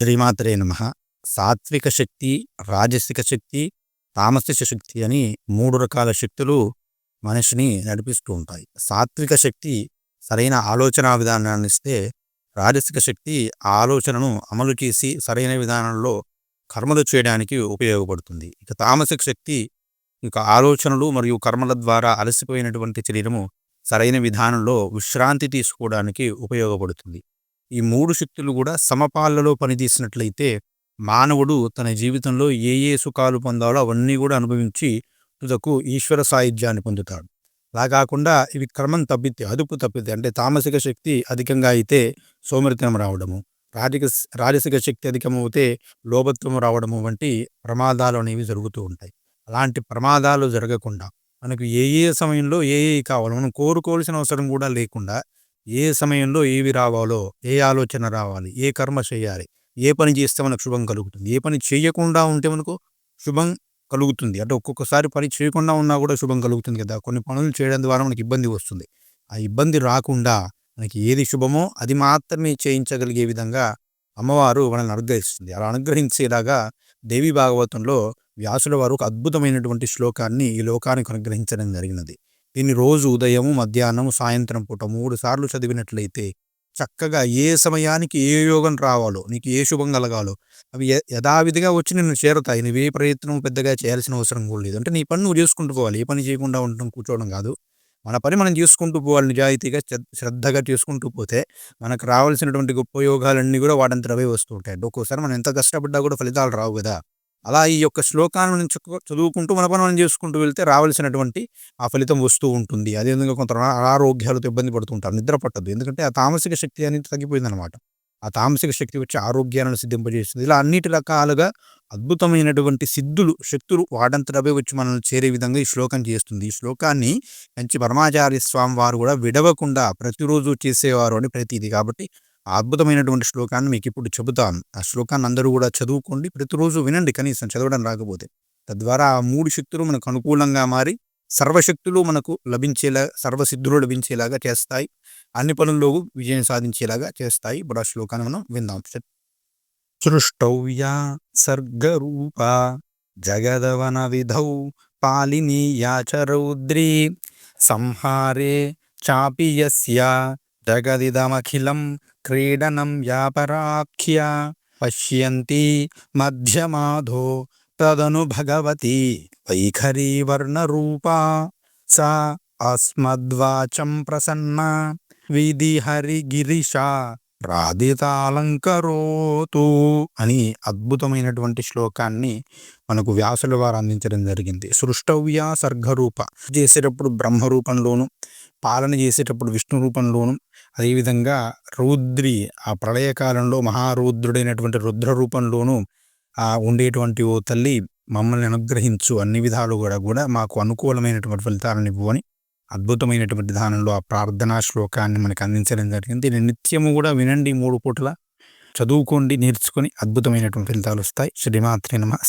శ్రీమాత్రే నమః. సాత్విక శక్తి, రాజసిక శక్తి, తామసిక శక్తి అని 3 రకాల శక్తులు మనిషిని నడిపిస్తూ ఉంటాయి. సాత్విక శక్తి సరైన ఆలోచనా విధానాన్నిస్తే, రాజసిక శక్తి ఆ ఆలోచనను అమలు చేసి సరైన విధానంలో కర్మలు చేయడానికి ఉపయోగపడుతుంది. ఇక తామసిక శక్తి ఆలోచనలు మరియు కర్మల ద్వారా అలసిపోయినటువంటి శరీరము సరైన విధానంలో విశ్రాంతి తీసుకోవడానికి ఉపయోగపడుతుంది. ఈ 3 శక్తులు కూడా సమపాళ్లలో పనిచేసినట్లయితే మానవుడు తన జీవితంలో ఏ ఏ సుఖాలు పొందాలో అవన్నీ కూడా అనుభవించి తుదకు ఈశ్వర సాయుధ్యాన్ని పొందుతాడు. అలా కాకుండా ఇవి క్రమం తప్పితే, అదుపు తప్పితే, అంటే తామసిక శక్తి అధికంగా అయితే సోమరితనం రావడము, రాజసిక శక్తి అధికమవుతే లోభత్వం రావడము వంటి ప్రమాదాలు అనేవి జరుగుతూ ఉంటాయి. అలాంటి ప్రమాదాలు జరగకుండా మనకు ఏ ఏ సమయంలో ఏ కావాలో మనం కోరుకోవాల్సిన అవసరం కూడా లేకుండా ఏ సమయంలో ఏవి రావాలో, ఏ ఆలోచన రావాలి, ఏ కర్మ చేయాలి, ఏ పని చేస్తే మనకు శుభం కలుగుతుంది, ఏ పని చేయకుండా ఉంటే మనకు శుభం కలుగుతుంది. అంటే ఒక్కొక్కసారి పని చేయకుండా ఉన్నా కూడా శుభం కలుగుతుంది కదా. కొన్ని పనులు చేయడం ద్వారా మనకి ఇబ్బంది వస్తుంది. ఆ ఇబ్బంది రాకుండా మనకి ఏది శుభమో అది మాత్రమే చేయించగలిగే విధంగా అమ్మవారు మనల్ని అనుగ్రహిస్తుంది. అలా అనుగ్రహించేలాగా దేవి భాగవతంలో వ్యాసుల వారు ఒక అద్భుతమైనటువంటి శ్లోకాన్ని ఈ లోకానికి అనుగ్రహించడం జరిగినది. దీన్ని రోజు ఉదయము, మధ్యాహ్నము, సాయంత్రం పూట 3 సార్లు చదివినట్లయితే చక్కగా ఏ సమయానికి ఏ యోగం రావాలో, నీకు ఏ శుభం కలగాలో అవి యథావిధిగా వచ్చి నిన్ను చేరుతాయి. నువ్వే ప్రయత్నం పెద్దగా చేయాల్సిన అవసరం కూడా లేదు. అంటే నీ పని నువ్వు చేసుకుంటూ పోవాలి. ఏ పని చేయకుండా ఉండడం, కూర్చోవడం కాదు. మన పని మనం చేసుకుంటూ పోవాలి. నిజాయితీగా శ్రద్ధగా చేసుకుంటూ పోతే మనకు రావాల్సినటువంటి గొప్ప యోగాలన్నీ కూడా వాటంతట అవే వస్తూ ఉంటాయి. ఒక్కోసారి మనం ఎంత కష్టపడ్డా కూడా ఫలితాలు రావు కదా. అలా ఈ యొక్క శ్లోకాలను చదువుకుంటూ మన పని మనం చేసుకుంటూ వెళ్తే రావాల్సినటువంటి ఆ ఫలితం వస్తూ ఉంటుంది. అదేవిధంగా కొంత అనారోగ్యాలతో ఇబ్బంది పడుతుంటారు, నిద్ర పట్టదు. ఎందుకంటే ఆ తామసిక శక్తి అనేది తగ్గిపోయిందనమాట. ఆ తామసిక శక్తి వచ్చి ఆరోగ్యాలను సిద్ధింపజేస్తుంది. ఇలా అన్నిటి రకాలుగా అద్భుతమైనటువంటి శక్తులు వాటంతటవే వచ్చి మనల్ని చేరే విధంగా ఈ శ్లోకం చేస్తుంది. ఈ శ్లోకాన్ని కంచి పరమాచార్య స్వామి వారు కూడా విడవకుండా ప్రతిరోజు చేసేవారు అని ప్రతీది. కాబట్టి ఆ అద్భుతమైనటువంటి శ్లోకాన్ని మీకు ఇప్పుడు చెబుతాను. ఆ శ్లోకాన్ని అందరూ కూడా చదువుకోండి, ప్రతిరోజు వినండి కనీసం చదవడం రాకపోతే. తద్వారా ఆ 3 శక్తులు మనకు అనుకూలంగా మారి సర్వశక్తులు మనకు సర్వసిద్ధులు లభించేలాగా చేస్తాయి. అన్ని పనుల్లో విజయం సాధించేలాగా చేస్తాయి. ఇప్పుడు ఆ శ్లోకాన్ని మనం విందాం. సృష్టౌయా సర్గరూప జగదవన విధౌ పాలినీయా చ రౌద్రీ సంహారే చాపి యస్య జగదిదమఖిలం క్రీడనం వ్యాపరాఖ్య పశ్యంతి మధ్యమాధో తదను భగవతి వైఖరీ వర్ణరూపా సా అస్మద్వాచం ప్రసన్న విధి హరిగిరిష రాధితాలంకరోతు అని అద్భుతమైనటువంటి శ్లోకాన్ని మనకు వ్యాసుల వారు అందించడం జరిగింది. సృష్టవ్య సర్గరూప చేసేటప్పుడు బ్రహ్మరూపంలోను, పాలన చేసేటప్పుడు విష్ణు రూపంలోను, అదేవిధంగా రౌద్రి ఆ ప్రళయకాలంలో మహారౌద్రుడైనటువంటి రుద్ర రూపంలోను ఉండేటువంటి ఓ తల్లి మమ్మల్ని అనుగ్రహించు, అన్ని విధాలు కూడా మాకు అనుకూలమైనటువంటి ఫలితాలను ఇవ్వు అని అద్భుతమైనటువంటి విధానంలో ఆ ప్రార్థనా శ్లోకాన్ని మనకు అందించడం జరిగింది. దీన్ని నిత్యము కూడా వినండి, 3 పూటల చదువుకోండి, నేర్చుకొని అద్భుతమైనటువంటి ఫలితాలు వస్తాయి. శ్రీమాత్రే నమః.